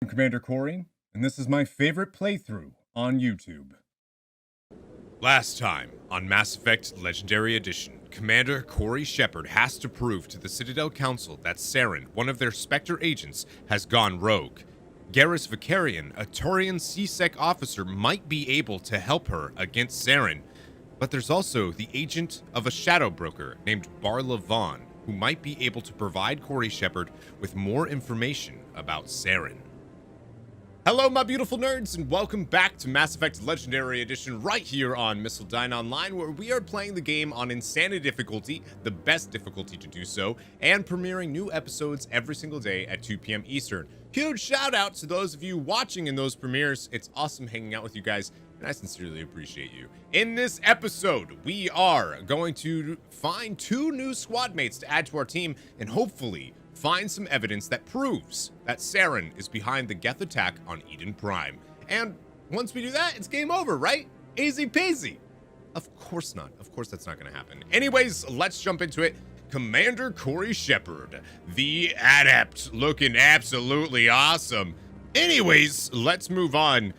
I'm Commander Corey, and this is my favorite playthrough on YouTube. Last time on Mass Effect Legendary Edition, Commander Corey Shepard has to prove to the Citadel Council that Saren, one of their Spectre agents, has gone rogue. Garrus Vicarian, a Turian C-Sec officer, might be able to help her against Saren, but there's also the agent of a shadow broker named Barla Vaughn, who might be able to provide Corey Shepard with more information about Saren. Hello, my beautiful nerds, and welcome back to Mass Effect Legendary Edition right here on Missile Dine Online, where we are playing the game on Insanity difficulty, the best difficulty to do so, and premiering new episodes every single day at 2 p.m. Eastern. Huge shout out to those of you watching in those premieres. It's awesome hanging out with you guys, and I sincerely appreciate you. In this episode, we are going to find 2 new squad mates to add to our team, and hopefully find some evidence that proves that Saren is behind the Geth attack on Eden Prime. And once we do that, it's game over, right? Easy peasy. Of course not. Of course that's not going to happen. Anyways, let's jump into it. Commander Corey Shepard, the adept, looking absolutely awesome. Anyways, let's move on.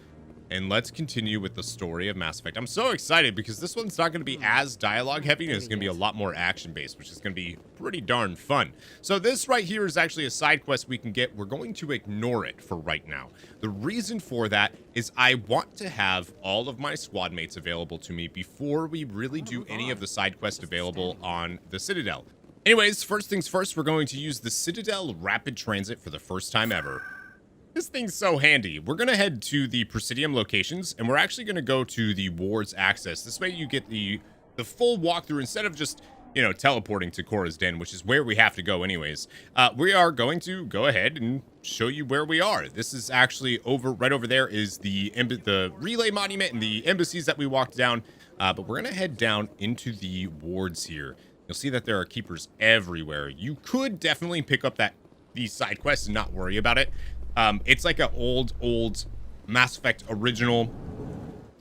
And let's continue with the story of Mass Effect. I'm so excited because this one's not going to be as dialogue heavy, and it's going to be a lot more action based, which is going to be pretty darn fun. So this right here is actually a side quest we can get. We're going to ignore it for right now. The reason for that is I want to have all of my squad mates available to me before we really do any of the side quests available on the Citadel. Anyways, first things first, we're going to use the Citadel Rapid Transit for the first time ever. This thing's so handy. We're going to head to the Presidium locations, and we're actually going to go to the Ward's Access. This way you get the full walkthrough instead of just, you know, teleporting to Cora's Den, which is where we have to go anyways. We are going to go ahead and show you where we are. This is actually right over there is the relay monument and the embassies that we walked down. But we're going to head down into the wards here. You'll see that there are keepers everywhere. You could definitely pick up these side quests and not worry about it. It's like an old Mass Effect original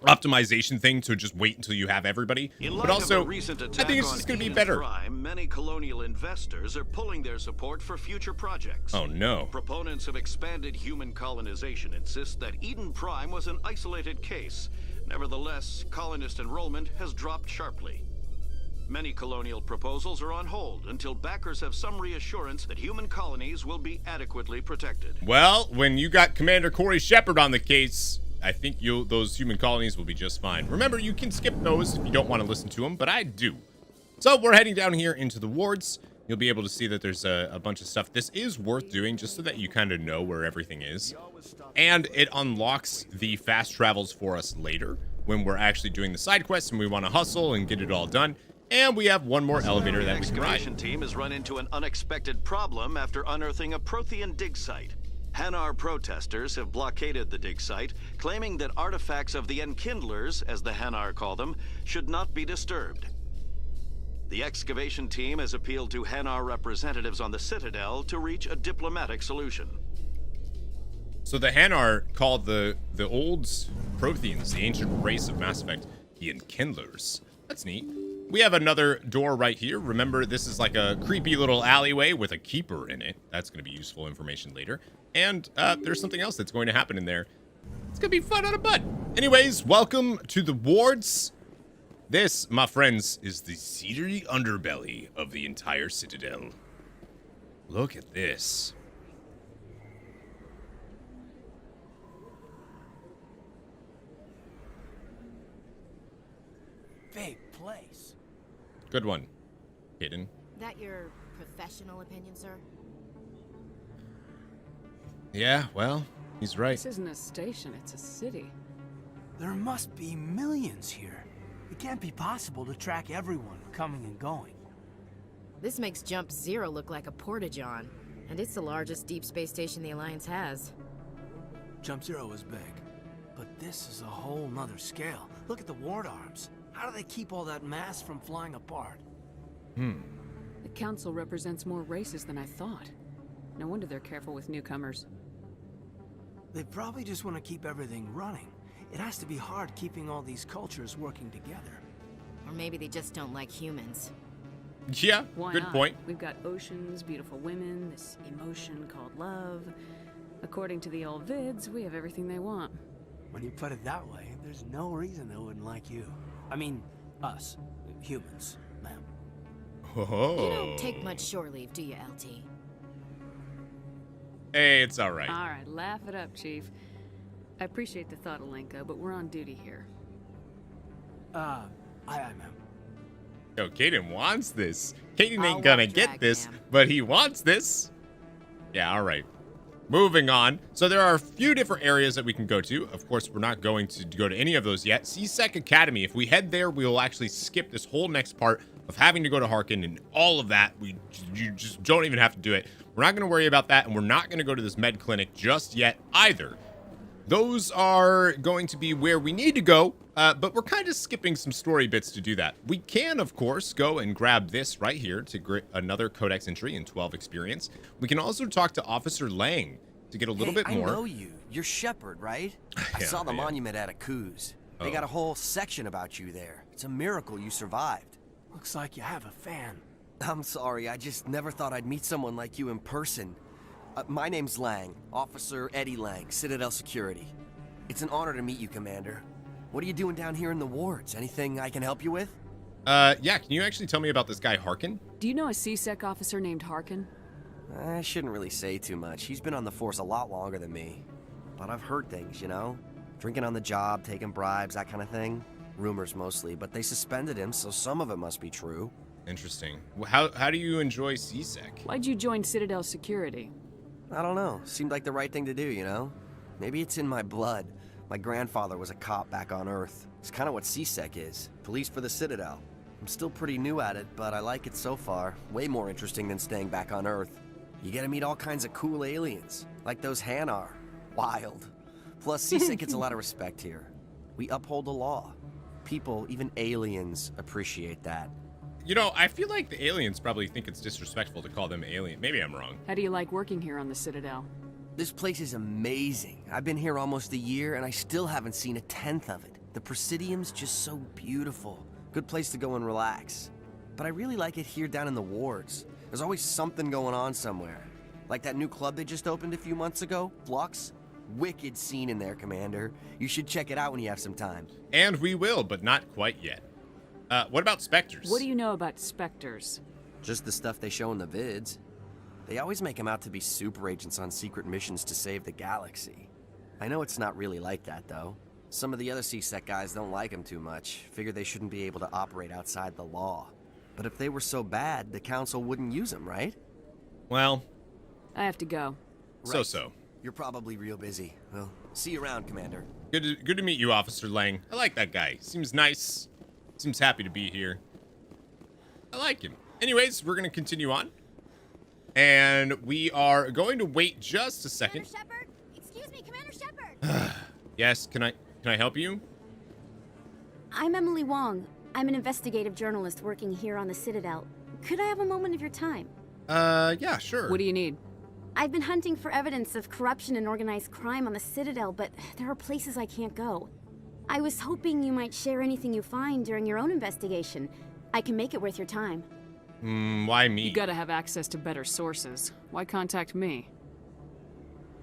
optimization thing to just wait until you have everybody. But also, I think it's just going to be better. Many colonial investors are pulling their support for future projects. Oh no. Proponents of expanded human colonization insist that Eden Prime was an isolated case. Nevertheless, colonist enrollment has dropped sharply. Many colonial proposals are on hold until backers have some reassurance that human colonies will be adequately protected. Well, when you got Commander Corey Shepard on the case, I think those human colonies will be just fine. Remember, you can skip those if you don't want to listen to them, but I do. So we're heading down here into the wards. You'll be able to see that there's a bunch of stuff. This is worth doing just so that you kind of know where everything is. And it unlocks the fast travels for us later when we're actually doing the side quests and we want to hustle and get it all done. And we have one more elevator that we can ride. The excavation team has run into an unexpected problem after unearthing a Prothean dig site. Hanar protesters have blockaded the dig site, claiming that artifacts of the Enkindlers, as the Hanar call them, should not be disturbed. The excavation team has appealed to Hanar representatives on the Citadel to reach a diplomatic solution. So the Hanar called the old Protheans, the ancient race of Mass Effect, the Enkindlers. That's neat. We have another door right here. Remember, this is like a creepy little alleyway with a keeper in it. That's going to be useful information later. And there's something else that's going to happen in there. It's going to be fun on a butt. Anyways, welcome to the wards. This, my friends, is the seedy underbelly of the entire Citadel. Look at this. Big place. Good one, Hidden. That your professional opinion, sir? Yeah, well, he's right. This isn't a station, it's a city. There must be millions here. It can't be possible to track everyone coming and going. This makes Jump Zero look like a porta-john, and it's the largest deep space station the Alliance has. Jump Zero is big, but this is a whole nother scale. Look at the ward arms. How do they keep all that mass from flying apart? The council represents more races than I thought. No wonder they're careful with newcomers. They probably just want to keep everything running. It has to be hard keeping all these cultures working together. Or maybe they just don't like humans. Yeah, Why good not? point. We've got oceans, beautiful women, this emotion called love. According to the old vids, we have everything they want. When you put it that way, there's no reason they wouldn't like you. I mean, us. Humans, ma'am. Oh. You don't take much shore leave, do you, LT? Hey, it's all right. All right, laugh it up, Chief. I appreciate the thought, Alenka, but we're on duty here. Aye, ma'am. Yo, Caden wants this. Caden I'll ain't gonna walk get drag, this, ma'am. but he wants this. Yeah, all right. Moving on. So there are a few different areas that we can go to. Of course, we're not going to go to any of those yet. CSEC Academy. If we head there, we will actually skip this whole next part of having to go to Harkin and all of that. You just don't even have to do it. We're not going to worry about that, and we're not going to go to this med clinic just yet either. Those are going to be where we need to go, but we're kind of skipping some story bits to do that. We can, of course, go and grab this right here to another codex entry in 12 experience. We can also talk to Officer Lang to get a little bit more. I know you. You're Shepard, right? I Yeah, saw the yeah. monument at Akuz. They Oh. got a whole section about you there. It's a miracle you survived. Looks like you have a fan. I'm sorry, I just never thought I'd meet someone like you in person. My name's Lang, Officer Eddie Lang, Citadel Security. It's an honor to meet you, Commander. What are you doing down here in the wards? Anything I can help you with? Yeah, can you actually tell me about this guy, Harkin? Do you know a CSEC officer named Harkin? I shouldn't really say too much. He's been on the force a lot longer than me. But I've heard things, you know? Drinking on the job, taking bribes, that kind of thing. Rumors mostly, but they suspended him, so some of it must be true. Interesting. How do you enjoy CSEC? Why'd you join Citadel Security? I don't know. Seemed like the right thing to do, you know? Maybe it's in my blood. My grandfather was a cop back on Earth. It's kind of what CSEC is. Police for the Citadel. I'm still pretty new at it, but I like it so far. Way more interesting than staying back on Earth. You get to meet all kinds of cool aliens, like those Hanar. Wild. Plus, CSEC gets a lot of respect here. We uphold the law. People, even aliens, appreciate that. You know, I feel like the aliens probably think it's disrespectful to call them alien. Maybe I'm wrong. How do you like working here on the Citadel? This place is amazing. I've been here almost a year, and I still haven't seen a tenth of it. The Presidium's just so beautiful. Good place to go and relax. But I really like it here down in the wards. There's always something going on somewhere. Like that new club they just opened a few months ago, Flux. Wicked scene in there, Commander. You should check it out when you have some time. And we will, but not quite yet. What about Spectres? What do you know about Spectres? Just the stuff they show in the vids. They always make them out to be super agents on secret missions to save the galaxy. I know it's not really like that, though. Some of the other CSEC guys don't like them too much, figure they shouldn't be able to operate outside the law. But if they were so bad, the Council wouldn't use them, right? Well, I have to go. so. You're probably real busy. Well, see you around, Commander. Good to meet you, Officer Lang. I like that guy. Seems nice. Seems happy to be here. I like him. Anyways, we're going to continue on. And we are going to wait just a second. Commander Shepard? Excuse me, Commander Shepard. Yes, can I help you? I'm Emily Wong. I'm an investigative journalist working here on the Citadel. Could I have a moment of your time? Yeah, sure. What do you need? I've been hunting for evidence of corruption and organized crime on the Citadel, but there are places I can't go. I was hoping you might share anything you find during your own investigation. I can make it worth your time. Why me? You gotta have access to better sources. Why contact me?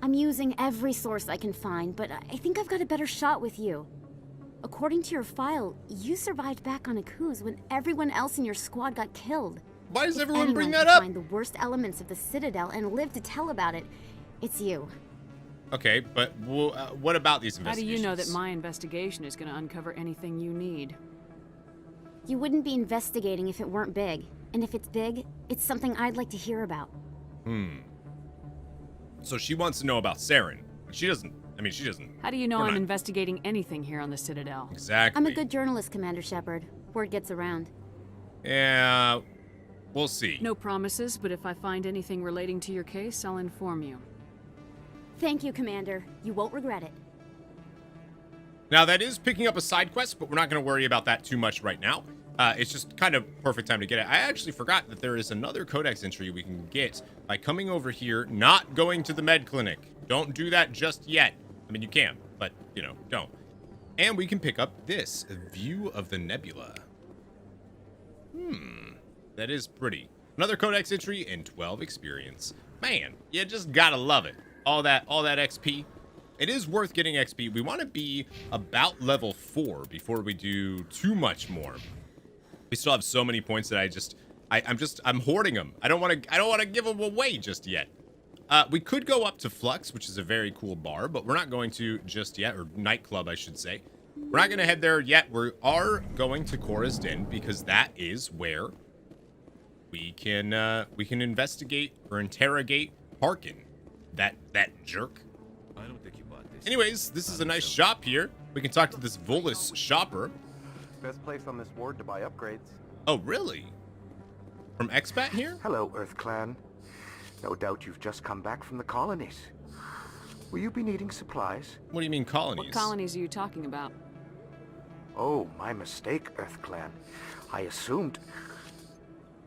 I'm using every source I can find, but I think I've got a better shot with you. According to your file, you survived back on Akuz when everyone else in your squad got killed. Why does If everyone bring anyone that could up? find the worst elements of the Citadel and live to tell about it, it's you. Okay, but what about these How do investigations? you know that my investigation is gonna uncover anything you need? You wouldn't be investigating if it weren't big. And if it's big, it's something I'd like to hear about. So she wants to know about Saren, but she doesn't. She doesn't. How do you know We're I'm not- investigating anything here on the Citadel? Exactly. I'm a good journalist, Commander Shepard. Word gets around. Yeah, we'll see. No promises, but if I find anything relating to your case, I'll inform you. Thank you, Commander. You won't regret it. Now, that is picking up a side quest, but we're not going to worry about that too much right now. It's just kind of perfect time to get it. I actually forgot that there is another codex entry we can get by coming over here, not going to the med clinic. Don't do that just yet. You can, but, don't. And we can pick up this, a view of the nebula. That is pretty. Another codex entry and 12 experience. Man, you just gotta love it. all that XP. It is worth getting XP. We want to be about level 4 before we do too much more. We still have so many points that I'm hoarding them. I don't want to give them away just yet. We could go up to Flux, which is a very cool bar, but we're not going to just yet, or nightclub, I should say. We're not going to head there yet. We are going to Cora's Den because that is where we can investigate or interrogate Harkin, that jerk. I don't think you bought this. Anyways, this is a nice shop here. We can talk to this Volus shopper. Best place on this ward to buy upgrades. Oh, really? From Expat here? Hello, Earth Clan. No doubt you've just come back from the colonies. Will you be needing supplies? What do you mean colonies? What colonies are you talking about? Oh, my mistake, Earth Clan. I assumed...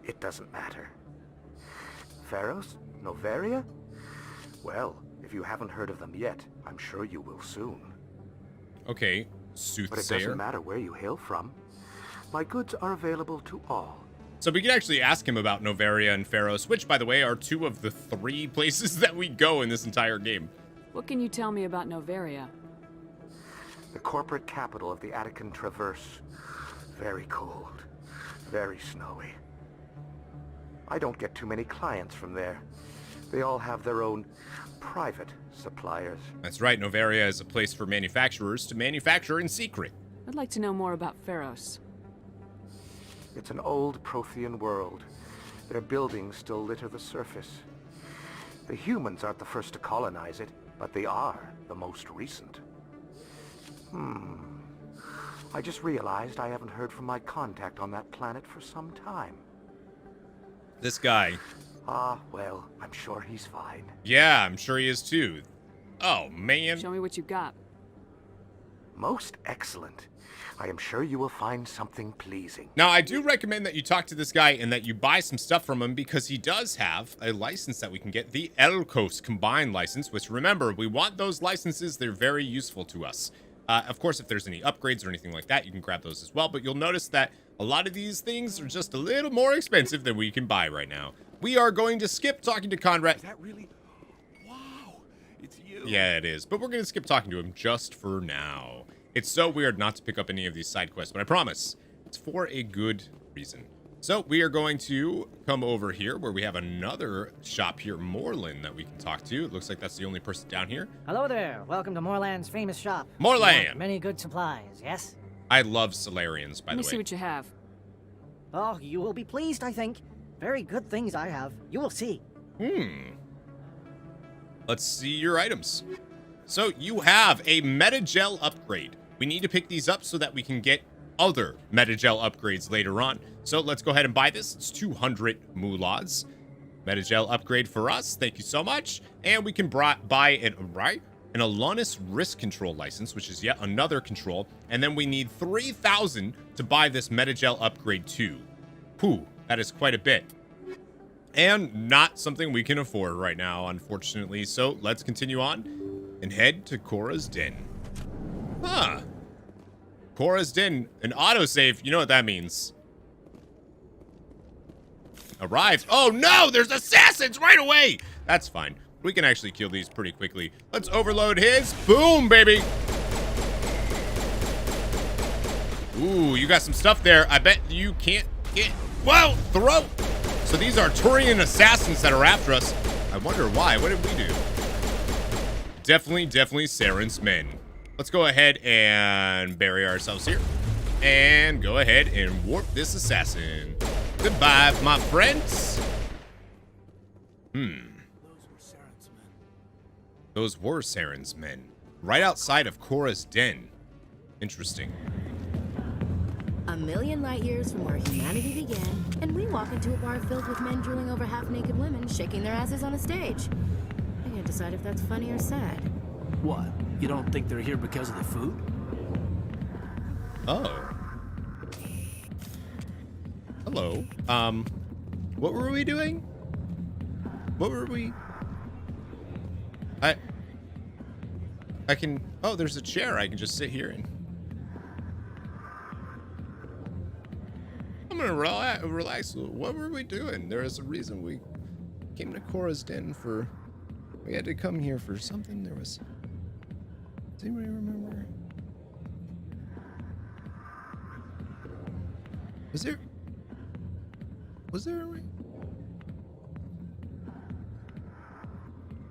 It doesn't matter. Pharos? Novaria? Well, if you haven't heard of them yet, I'm sure you will soon. Okay, But it soothsayer. doesn't matter where you hail from. My goods are available to all. So we could actually ask him about Novaria and Pharos, which, by the way, are 2 of the 3 places that we go in this entire game. What can you tell me about Novaria? The corporate capital of the Attican Traverse. Very cold. Very snowy. I don't get too many clients from there. They all have their own private suppliers. That's right, Novaria is a place for manufacturers to manufacture in secret. I'd like to know more about Pharos. It's an old Prothean world. Their buildings still litter the surface. The humans aren't the first to colonize it, but they are the most recent. I just realized I haven't heard from my contact on that planet for some time. This guy. Ah, well, I'm sure he's fine. Yeah, I'm sure he is too. Oh, man. Show me what you got. Most excellent. I am sure you will find something pleasing. Now, I do recommend that you talk to this guy and that you buy some stuff from him because he does have a license that we can get, the Elkos Combined license, which, remember, we want those licenses. They're very useful to us. Of course, if there's any upgrades or anything like that, you can grab those as well. But you'll notice that a lot of these things are just a little more expensive than we can buy right now. We are going to skip talking to Conrad. Is that really? Wow, it's you. Yeah, it is. But we're going to skip talking to him just for now. It's so weird not to pick up any of these side quests, but I promise it's for a good reason. So we are going to come over here where we have another shop here, Moreland, that we can talk to. It looks like that's the only person down here. Hello there. Welcome to Moreland's famous shop. Moreland! You want many good supplies, yes? I love Solarians, by Let the me way. see what you have. Oh, you will be pleased, I think. Very good things I have. You will see. Let's see your items. So you have a Metagel upgrade. We need to pick these up so that we can get other Metagel upgrades later on. So let's go ahead and buy this. It's 200 moulads. Metagel upgrade for us. Thank you so much. And we can buy an Alonus risk control license, which is yet another control. And then we need 3,000 to buy this Metagel upgrade too. Whew, that is quite a bit. And not something we can afford right now, unfortunately. So let's continue on and head to Cora's Den. Huh. Cora's Den, an autosave. You know what that means. Arrived. Oh no, there's assassins right away. That's fine. We can actually kill these pretty quickly. Let's overload his. Boom, baby. Ooh, you got some stuff there. I bet you can't get... Whoa, throw. So these are Turian assassins that are after us. I wonder why. What did we do? Definitely Saren's men. Let's go ahead and bury ourselves here. And go ahead and warp this assassin. Goodbye, my friends. Those were Saren's men. Right outside of Cora's Den. Interesting. A million light years from where humanity began, and we walk into a bar filled with men drooling over half-naked women shaking their asses on a stage. I can't decide if that's funny or sad. What? You don't think they're here because of the food? Oh. Hello. What were we doing? What were we... I can... Oh, there's a chair. I can just sit here and... I'm gonna relax. What were we doing? There is a reason we came to Cora's Den for We had to come here for something. There was... Does anybody remember? Was there a...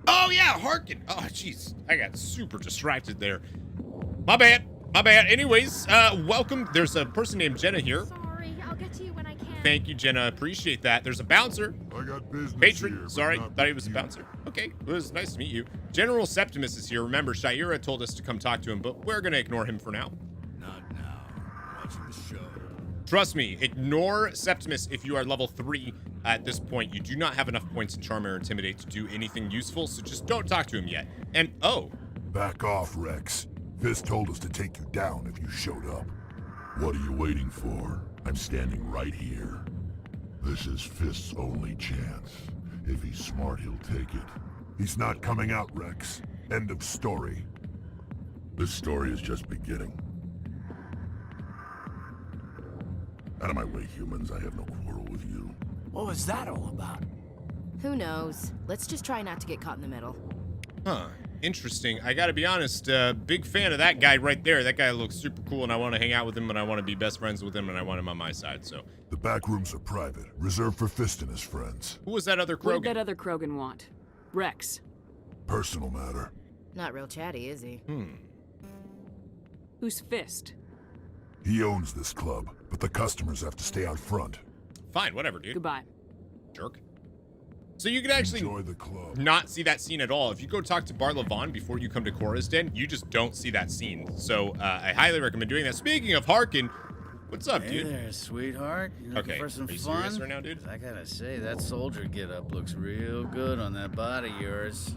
Oh yeah, Harkin. Oh jeez, I got super distracted there. My bad. My bad. Anyways, welcome. There's a person named Jenna here. Sorry, I'll get to you when I can. Thank you, Jenna. Appreciate that. There's a bouncer. I got business Patron. here, Sorry, but not thought he was a you. bouncer. Okay, it was nice to meet you. General Septimus is here. Remember, Shaira told us to come talk to him, but we're gonna ignore him for now. Not now. I'm watching the show. Trust me, ignore Septimus if you are level 3 at this point. You do not have enough points in Charm or Intimidate to do anything useful, so just don't talk to him yet. And, oh. Back off, Rex. Fist told us to take you down if you showed up. What are you waiting for? I'm standing right here. This is Fist's only chance. If he's smart, he'll take it. He's not coming out, Rex. End of story. This story is just beginning. Out of my way, humans. I have no quarrel with you. What was that all about? Who knows? Let's just try not to get caught in the middle. Huh. Interesting. I gotta be honest, big fan of that guy right there. That guy looks super cool, and I want to hang out with him, and I want to be best friends with him, and I want him on my side, so. The back rooms are private, reserved for Fist and his friends. Who was that other What did Krogan? that other Krogan want? Rex. Personal matter. Not real chatty, is he? Who's Fist? He owns this club, but the customers have to stay out front. Fine, whatever, dude. Goodbye. Jerk. So you can actually Enjoy the club. not see that scene at all. If you go talk to Bar Levon before you come to Cora's Den, you just don't see that scene. So I highly recommend doing that. Speaking of Harkin, what's up, Hey dude? there, sweetheart. You looking Okay, for some are you fun? serious right now, dude? 'Cause I gotta say, that soldier get-up looks real good on that body of yours.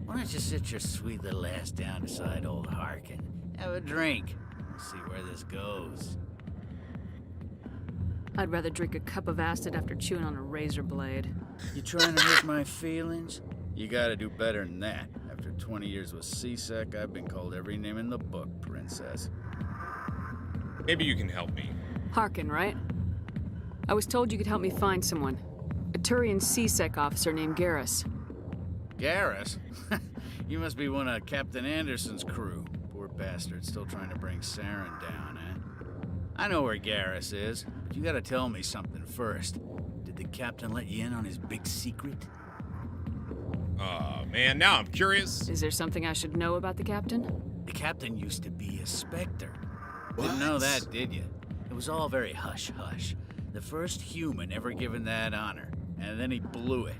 Why don't you sit your sweet little ass down beside old Harkin? Have a drink. We'll see where this goes. I'd rather drink a cup of acid after chewing on a razor blade. You trying to hurt my feelings? You gotta do better than that. After 20 years with C-Sec, I've been called every name in the book, princess. Maybe you can help me. Harkin, right? I was told you could help me find someone. A Turian C-Sec officer named Garrus. Garrus? You must be one of Captain Anderson's crew. Poor bastard, still trying to bring Saren down, eh? I know where Garrus is, but you gotta tell me something first. Did the captain let you in on his big secret? Oh, man, now I'm curious. Is there something I should know about the captain? The captain used to be a Spectre. Didn't know that, did you? It was all very hush-hush. The first human ever given that honor, and then he blew it.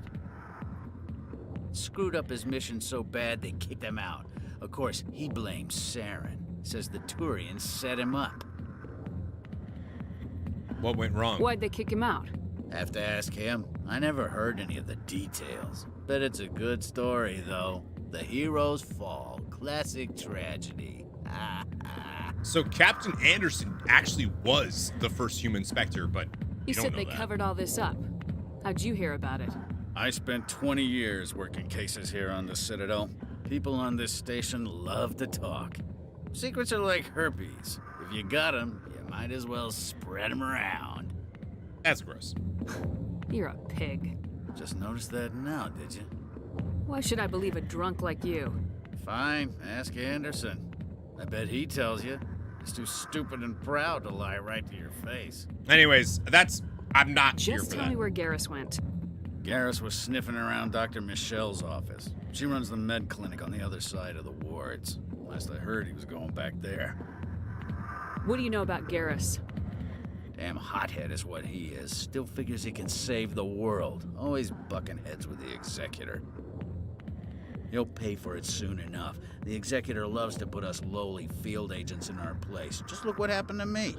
Screwed up his mission so bad they kicked him out. Of course, he blames Saren. Says the Turians set him up. What went wrong? Why'd they kick him out? Have to ask him. I never heard any of the details. Bet it's a good story, though. The hero's fall. Classic tragedy. So Captain Anderson actually was the first human Spectre, but You don't said know they that. covered all this up. How'd you hear about it? I spent 20 years working cases here on the Citadel. People on this station love to talk. Secrets are like herpes. If you got 'em, you might as well spread 'em around. That's gross. You're a pig. Just noticed that now, did you? Why should I believe a drunk like you? Fine, ask Anderson. I bet he tells you. He's too stupid and proud to lie right to your face. Anyways, I'm not here Just for tell that. me where Garrus went. Garrus was sniffing around Dr. Michelle's office. She runs the med clinic on the other side of the wards. Last I heard, he was going back there. What do you know about Garrus? Damn hothead is what he is. Still figures he can save the world. Always bucking heads with the Executor. He'll pay for it soon enough. The Executor loves to put us lowly field agents in our place. Just look what happened to me.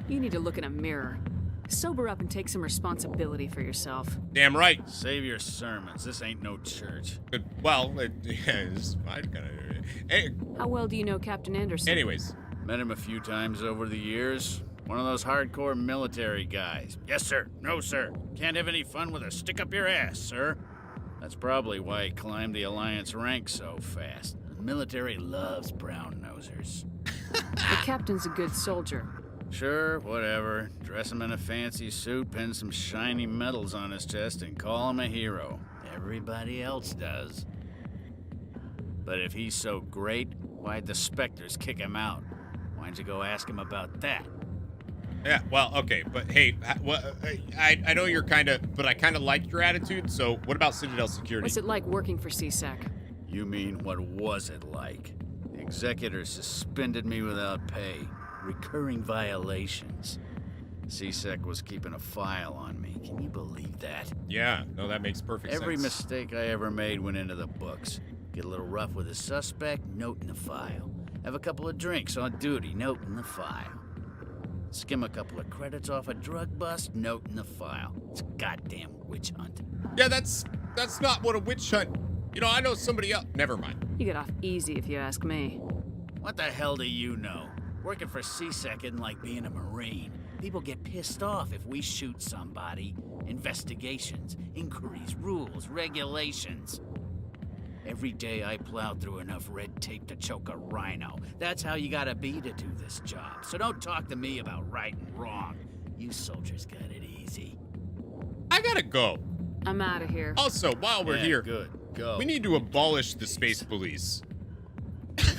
You need to look in a mirror. Sober up and take some responsibility for yourself. Damn right. Save your sermons. This ain't no church. Well, it's fine. How well do you know Captain Anderson? Anyways. Met him a few times over the years. One of those hardcore military guys. Yes, sir. No, sir. Can't have any fun with a stick up your ass, sir. That's probably why he climbed the Alliance ranks so fast. The military loves brown nosers. The captain's a good soldier. Sure, whatever. Dress him in a fancy suit, pin some shiny medals on his chest, and call him a hero. Everybody else does. But if he's so great, why'd the Spectres kick him out? Why'd you go ask him about that? Yeah, well, okay, but hey, I know you're kind of, but I kind of liked your attitude, so what about Citadel Security? What's it like working for CSEC? You mean, what was it like? The executor suspended me without pay. Recurring violations. CSEC was keeping a file on me. Can you believe that? Yeah, no, that makes perfect sense. Every mistake I ever made went into the books. Get a little rough with a suspect, note in the file. Have a couple of drinks on duty, note in the file. Skim a couple of credits off a drug bust, note in the file. It's a goddamn witch hunt. Yeah, that's not what a witch hunt. You know, I know somebody else. Never mind. You get off easy if you ask me. What the hell do you know? Working for CSEC isn't like being a Marine. People get pissed off if we shoot somebody. Investigations, inquiries, rules, regulations. Every day I plow through enough red tape to choke a rhino. That's how you gotta be to do this job. So don't talk to me about right and wrong. You soldiers got it easy. I gotta go. I'm out of here. Also, while we're here, good. Go. We need to abolish the space police.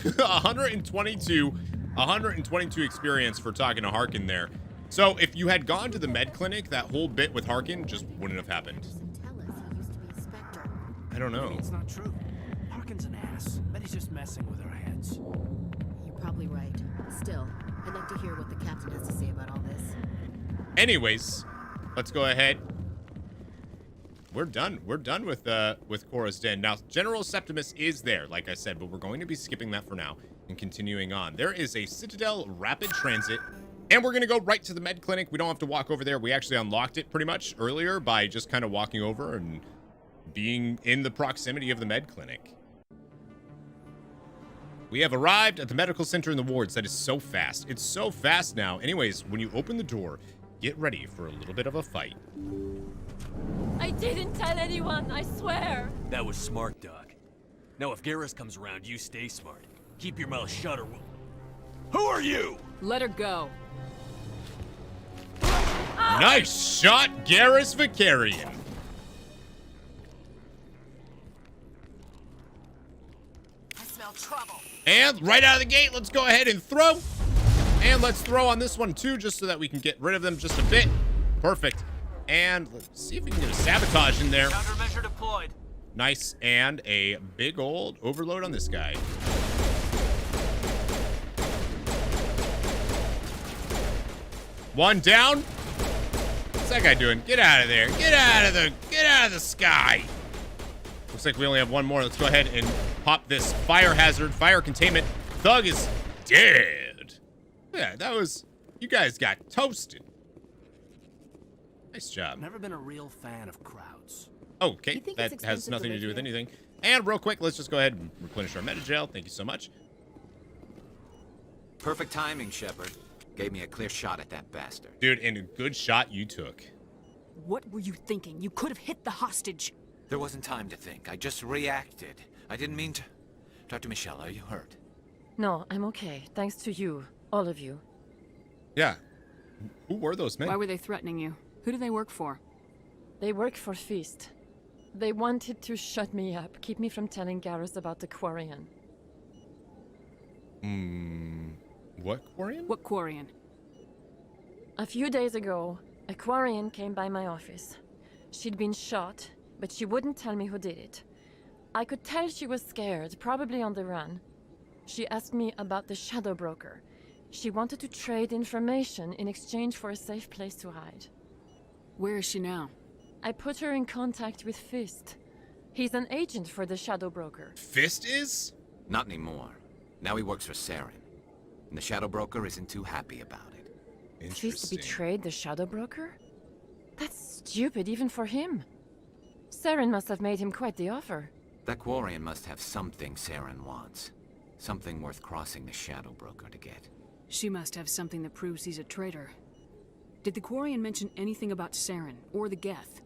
122 experience for talking to Harkin there. So if you had gone to the med clinic, that whole bit with Harkin just wouldn't have happened. I don't know. It's not true. Harkin's an ass. Bet he's just messing with our heads. You're probably right. Still, I'd like to hear what the captain has to say about all this. Anyways, let's go ahead. We're done. We're done with Cora's Den. Now, General Septimus is there, like I said, but we're going to be skipping that for now and continuing on. There is a Citadel Rapid Transit, and we're going to go right to the med clinic. We don't have to walk over there. We actually unlocked it pretty much earlier by just kind of walking over and being in the proximity of the med clinic. We have arrived at the medical center in the wards. That is so fast. It's so fast now. Anyways, when you open the door, get ready for a little bit of a fight. I didn't tell anyone, I swear. That was smart, Doc. Now, if Garrus comes around, you stay smart. Keep your mouth shut or we'll... Who are you? Let her go. Nice shot, Garrus Vicarian. I smell trouble. And right out of the gate, let's go ahead and throw. And let's throw on this one too, just so that we can get rid of them just a bit. Perfect. And let's see if we can get a sabotage in there. Countermeasure deployed. Nice. And a big old overload on this guy. One down. What's that guy doing? Get out of there. Get out of the sky. Looks like we only have one more. Let's go ahead and pop this fire hazard, fire containment. Thug is dead. Yeah, that was, you guys got toasted. Nice job. Never been a real fan of crowds. Okay, that has nothing to do with anything. And real quick, let's just go ahead and replenish our metagel. Thank you so much. Perfect timing, Shepard. Gave me a clear shot at that bastard. Dude, and a good shot you took. What were you thinking? You could have hit the hostage. There wasn't time to think. I just reacted. I didn't mean to... Dr. Michelle, are you hurt? No, I'm okay. Thanks to you. All of you. Yeah. Who were those men? Why were they threatening you? Who do they work for? They work for Feast. They wanted to shut me up, keep me from telling Garrus about the Quarian. What Quarian? What Quarian? A few days ago, a Quarian came by my office. She'd been shot, but she wouldn't tell me who did it. I could tell she was scared, probably on the run. She asked me about the Shadow Broker. She wanted to trade information in exchange for a safe place to hide. Where is she now? I put her in contact with Fist. He's an agent for the Shadow Broker. Fist is? Not anymore. Now he works for Saren. And the Shadow Broker isn't too happy about it. Fist betrayed the Shadow Broker? That's stupid even for him. Saren must have made him quite the offer. That Quarian must have something Saren wants. Something worth crossing the Shadow Broker to get. She must have something that proves he's a traitor. Did the Quarian mention anything about Saren or the Geth?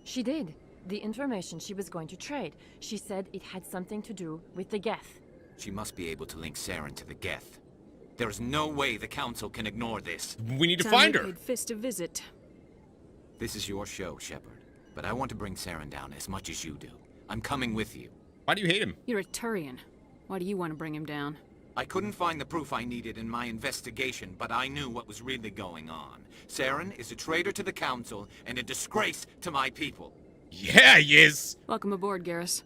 She did. The information she was going to trade. She said it had something to do with the Geth. She must be able to link Saren to the Geth. There is no way the Council can ignore this. We need to find her. Paid Fist a visit. This is your show, Shepard. but I want to bring Saren down as much as you do. I'm coming with you. Why do you hate him? You're a Turian. Why do you want to bring him down? I couldn't find the proof I needed in my investigation, but I knew what was really going on. Saren is a traitor to the Council and a disgrace to my people. Yeah, he is! Welcome aboard, Garrus.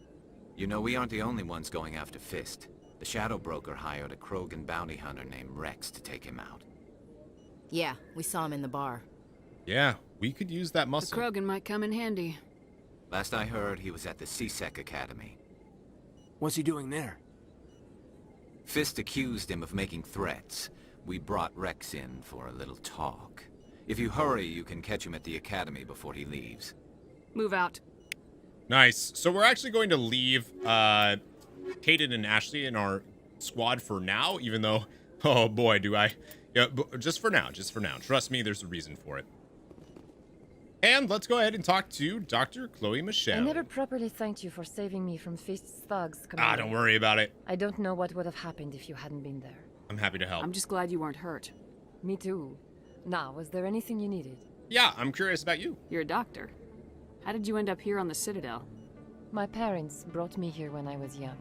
You know, we aren't the only ones going after Fist. The Shadow Broker hired a Krogan bounty hunter named Rex to take him out. Yeah, we saw him in the bar. Yeah, we could use that The muscle. Krogan might come in handy. Last I heard, he was at the CSEC Academy. What's he doing there? Fist accused him of making threats. We brought Rex in for a little talk. If you hurry, you can catch him at the Academy before he leaves. Move out. Nice. So we're actually going to leave Kaden and Ashley in our squad for now, even though, oh boy, do I. Yeah, just for now, just for now. Trust me, there's a reason for it. And let's go ahead and talk to Dr. Chloe Michelle. I never properly thanked you for saving me from Fist's thugs, Commander. Don't worry about it. I don't know what would have happened if you hadn't been there. I'm happy to help. I'm just glad you weren't hurt. Me too. Now, was there anything you needed? Yeah, I'm curious about you. You're a doctor. How did you end up here on the Citadel? My parents brought me here when I was young.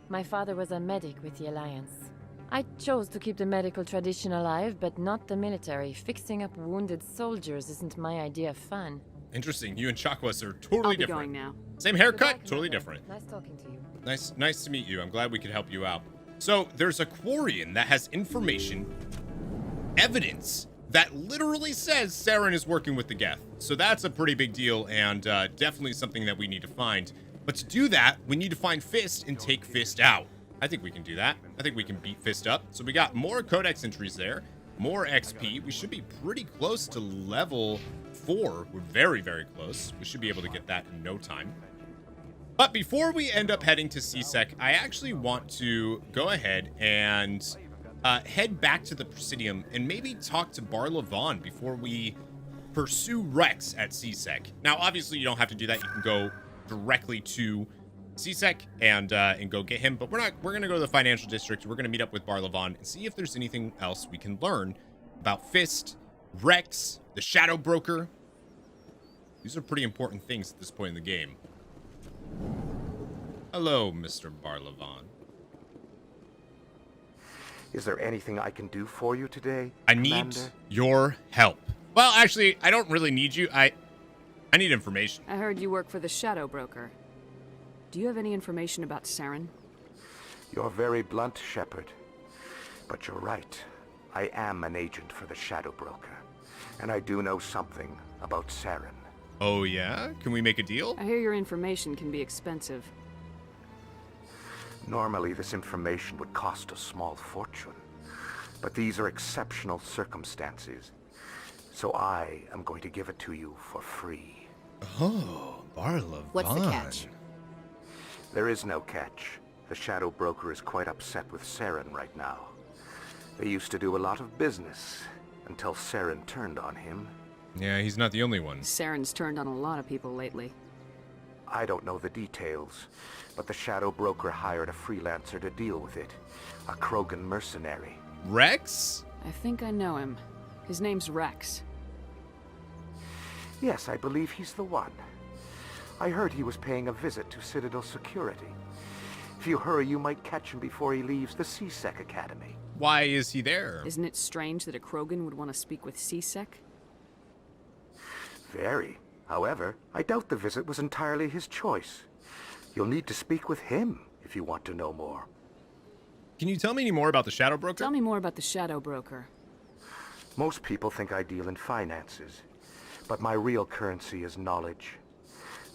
My father was a medic with the Alliance. I chose to keep the medical tradition alive, but not the military. Fixing up wounded soldiers isn't my idea of fun. Interesting. You and Chakwas are totally I'll be different. going now. Same haircut, totally different. Nice talking to you. Nice to meet you. I'm glad we could help you out. So there's a Quarian that has information, evidence that literally says Saren is working with the Geth. So that's a pretty big deal and definitely something that we need to find. But to do that, we need to find Fist and take Fist out. I think we can do that. I think we can beat Fist up. So we got more Codex entries there, more XP. We should be pretty close to level 4. We're very, very close. We should be able to get that in no time. But before we end up heading to CSEC, I actually want to go ahead and head back to the Presidium and maybe talk to Bar Levon before we pursue Rex at CSEC. Now, obviously, you don't have to do that. You can go directly to CSEC and go get him. But we're gonna go to the financial district. We're gonna meet up with Bar Levon and see if there's anything else we can learn about Fist, Rex, the Shadow Broker. These are pretty important things at this point in the game. Hello, Mr. Bar Levon. Is there anything I can do for you today, I need Commander? your help. Well, actually, I don't really need you. I need information. I heard you work for the Shadow Broker. Do you have any information about Saren? You're very blunt, Shepard. But you're right. I am an agent for the Shadow Broker. And I do know something about Saren. Oh, yeah? Can we make a deal? I hear your information can be expensive. Normally, this information would cost a small fortune. But these are exceptional circumstances. So I am going to give it to you for free. Oh, Bar Levon. What's the catch? There is no catch. The Shadow Broker is quite upset with Saren right now. They used to do a lot of business until Saren turned on him. Yeah, he's not the only one. Saren's turned on a lot of people lately. I don't know the details, but the Shadow Broker hired a freelancer to deal with it. A Krogan mercenary. Rex? I think I know him. His name's Rex. Yes, I believe he's the one. I heard he was paying a visit to Citadel Security. If you hurry, you might catch him before he leaves the CSEC Academy. Why is he there? Isn't it strange that a Krogan would want to speak with CSEC? Very. However, I doubt the visit was entirely his choice. You'll need to speak with him if you want to know more. Can you tell me any more about the Shadow Broker? Tell me more about the Shadow Broker. Most people think I deal in finances, but my real currency is knowledge.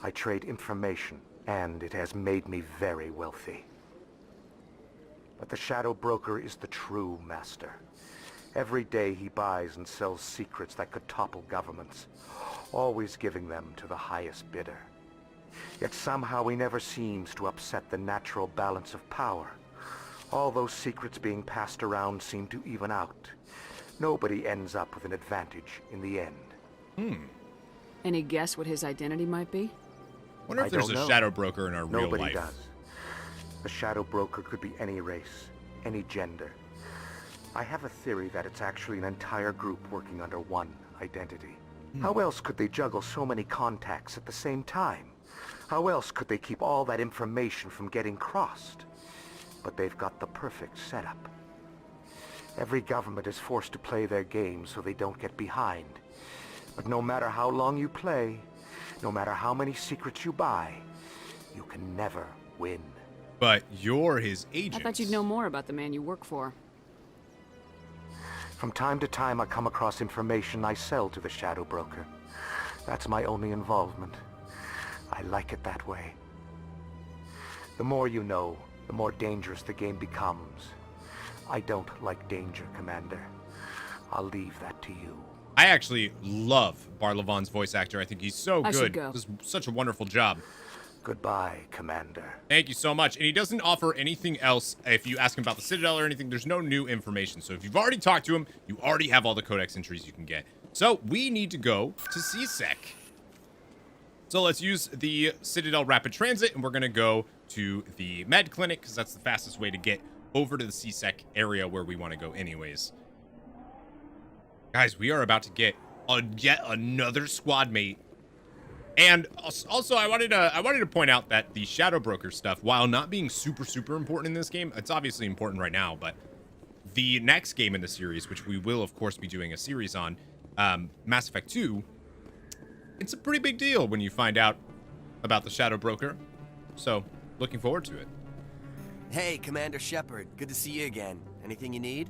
I trade information, and it has made me very wealthy. But the Shadow Broker is the true master. Every day he buys and sells secrets that could topple governments, always giving them to the highest bidder. Yet somehow he never seems to upset the natural balance of power. All those secrets being passed around seem to even out. Nobody ends up with an advantage in the end. Any guess what his identity might be? Wonder if there's a Shadow Broker in our real life. Nobody does. The Shadow Broker could be any race, any gender. I have a theory that it's actually an entire group working under one identity. How else could they juggle so many contacts at the same time? How else could they keep all that information from getting crossed? But they've got the perfect setup. Every government is forced to play their game so they don't get behind. But no matter how long you play, no matter how many secrets you buy, you can never win. But you're his agent. I thought you'd know more about the man you work for. From time to time, I come across information I sell to the Shadow Broker. That's my only involvement. I like it that way. The more you know, the more dangerous the game becomes. I don't like danger, Commander. I'll leave that to you. I actually love Barlavan's voice actor. I think he's so I should good. go. Does such a wonderful job. Goodbye, Commander. Thank you so much. And he doesn't offer anything else if you ask him about the Citadel or anything. There's no new information. So if you've already talked to him, you already have all the codex entries you can get. So we need to go to CSEC. So let's use the Citadel Rapid Transit, and we're going to go to the med clinic because that's the fastest way to get over to the CSEC area where we want to go anyways. Guys, we are about to get yet another squad mate. And also, I wanted to point out that the Shadow Broker stuff, while not being super important in this game, it's obviously important right now, but the next game in the series, which we will, of course, be doing a series on, Mass Effect 2, it's a pretty big deal when you find out about the Shadow Broker. So, looking forward to it. Hey, Commander Shepard. Good to see you again. Anything you need?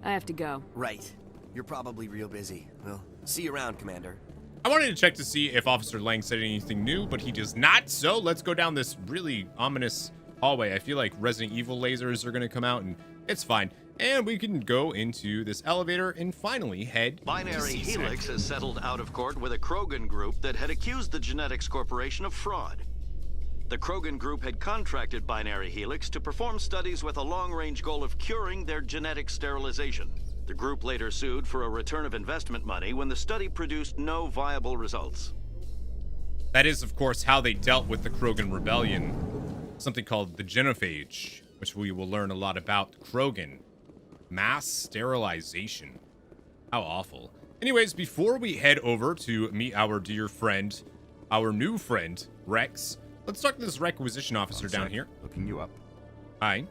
I have to go. Right. You're probably real busy. Well, see you around, Commander. I wanted to check to see if Officer Lang said anything new, but he does not. So let's go down this really ominous hallway. I feel like Resident Evil lasers are going to come out, and it's fine. And we can go into this elevator and finally head Binary to CSEC. Helix has settled out of court with a Krogan group that had accused the Genetics Corporation of fraud. The Krogan group had contracted Binary Helix to perform studies with a long-range goal of curing their genetic sterilization. The group later sued for a return of investment money when the study produced no viable results. That is, of course, how they dealt with the Krogan rebellion. Something called the Genophage, which we will learn a lot about. Krogan. Mass sterilization. How awful. Anyways, before we head over to meet our dear friend, our new friend, Rex, let's talk to this requisition officer down here. Looking you up. Hi.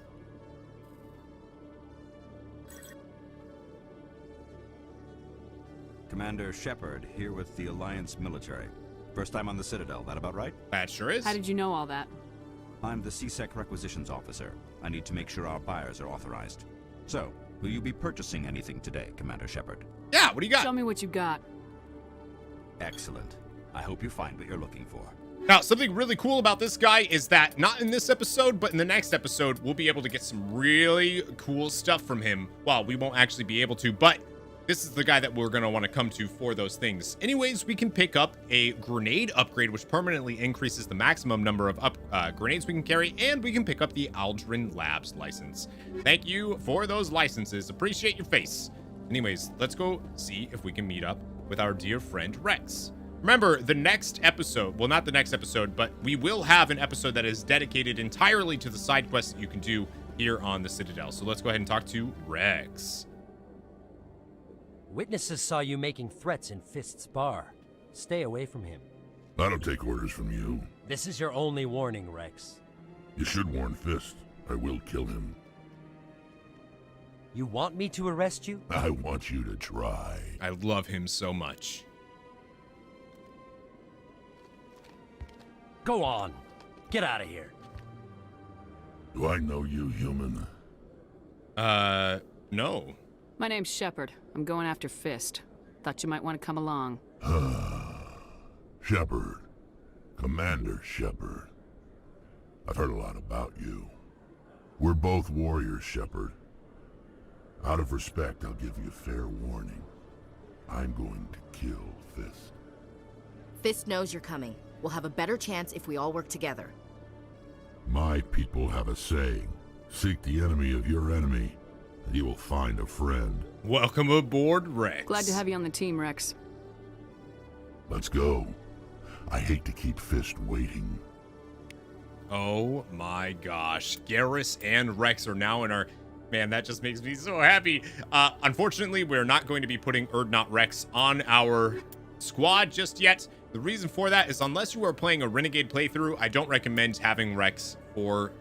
Commander Shepard, here with the Alliance military. First time on the Citadel, that about right? That sure is. How did you know all that? I'm the CSEC requisitions officer. I need to make sure our buyers are authorized. So, will you be purchasing anything today, Commander Shepard? Yeah, what do you got? Show me what you got. Excellent. I hope you find what you're looking for. Now, something really cool about this guy is that, not in this episode, but in the next episode, we'll be able to get some really cool stuff from him. Well, we won't actually be able to, but this is the guy that we're going to want to come to for those things. Anyways, we can pick up a grenade upgrade, which permanently increases the maximum number of grenades we can carry, and we can pick up the Aldrin Labs license. Thank you for those licenses. Appreciate your face. Anyways, let's go see if we can meet up with our dear friend Rex. Remember, the next episode, well, not the next episode, but we will have an episode that is dedicated entirely to the side quests that you can do here on the Citadel. So let's go ahead and talk to Rex. Witnesses saw you making threats in Fist's bar. Stay away from him. I don't take orders from you. This is your only warning, Rex. You should warn Fist. I will kill him. You want me to arrest you? I want you to try. I love him so much. Go on. Get out of here. Do I know you, human? No. My name's Shepard. I'm going after Fist. Thought you might want to come along. Shepard. Commander Shepard. I've heard a lot about you. We're both warriors, Shepard. Out of respect, I'll give you a fair warning. I'm going to kill Fist. Fist knows you're coming. We'll have a better chance if we all work together. My people have a saying. Seek the enemy of your enemy, and you will find a friend. Welcome aboard, Rex. Glad to have you on the team, Rex. Let's go. I hate to keep Fist waiting. Oh my gosh. Garrus and Rex are now in our... Man, that just makes me so happy. Unfortunately, we're not going to be putting Urdnot Rex on our squad just yet. The reason for that is unless you are playing a Renegade playthrough, I don't recommend having Rex or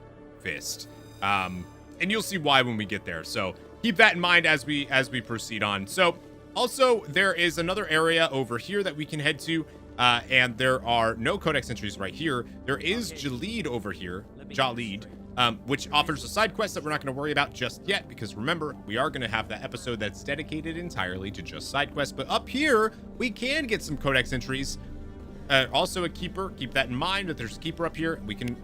Fist. And you'll see why when we get there. So keep that in mind as we proceed on. So also there is another area over here that we can head to. And there are no codex entries right here. There is Jalid over here, Jalid, which offers a side quest that we're not going to worry about just yet, because remember, we are going to have that episode that's dedicated entirely to just side quests. But up here, we can get some codex entries. Also a keeper. Keep that in mind that there's a keeper up here. We can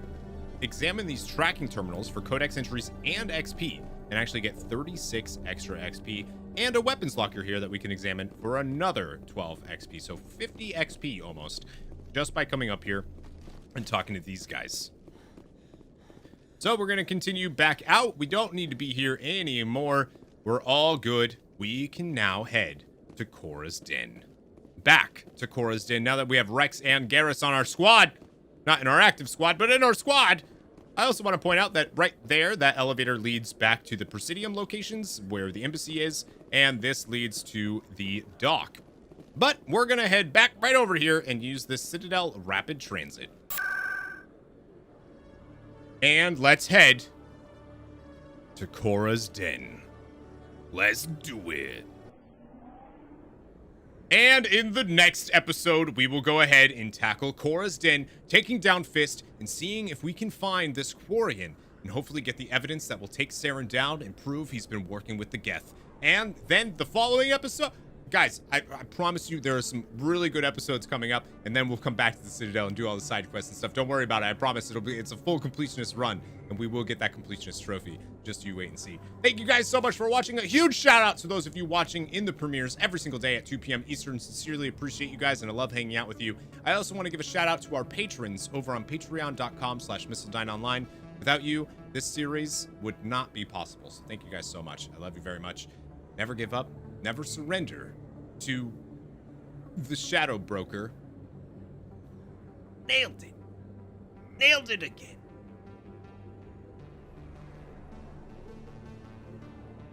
examine these tracking terminals for codex entries and XP, and actually get 36 extra XP. And a weapons locker here that we can examine for another 12 XP. So 50 XP almost, just by coming up here and talking to these guys. So we're going to continue back out. We don't need to be here anymore. We're all good. We can now head to Cora's Den. Back to Cora's Den now that we have Rex and Garrus on our squad. Not in our active squad, but in our squad. I also want to point out that right there, that elevator leads back to the Presidium locations where the embassy is, and this leads to the dock. But we're going to head back right over here and use this Citadel Rapid Transit. And let's head to Cora's Den. Let's do it. And in the next episode, we will go ahead and tackle Cora's Den, taking down Fist and seeing if we can find this Quarian and hopefully get the evidence that will take Saren down and prove he's been working with the Geth. And then the following episode, guys, I promise you there are some really good episodes coming up, and then we'll come back to the Citadel and do all the side quests and stuff. Don't worry about it. I promise it's a full completionist run, and we will get that completionist trophy. Just you wait and see. Thank you guys so much for watching. A huge shout out to those of you watching in the premieres every single day at 2 p.m. Eastern. Sincerely appreciate you guys, and I love hanging out with you. I also want to give a shout out to our patrons over on patreon.com/MissileDyneOnline. Without you, this series would not be possible. So thank you guys so much. I love you very much. Never give up. Never surrender to the Shadow Broker. Nailed it. Nailed it again.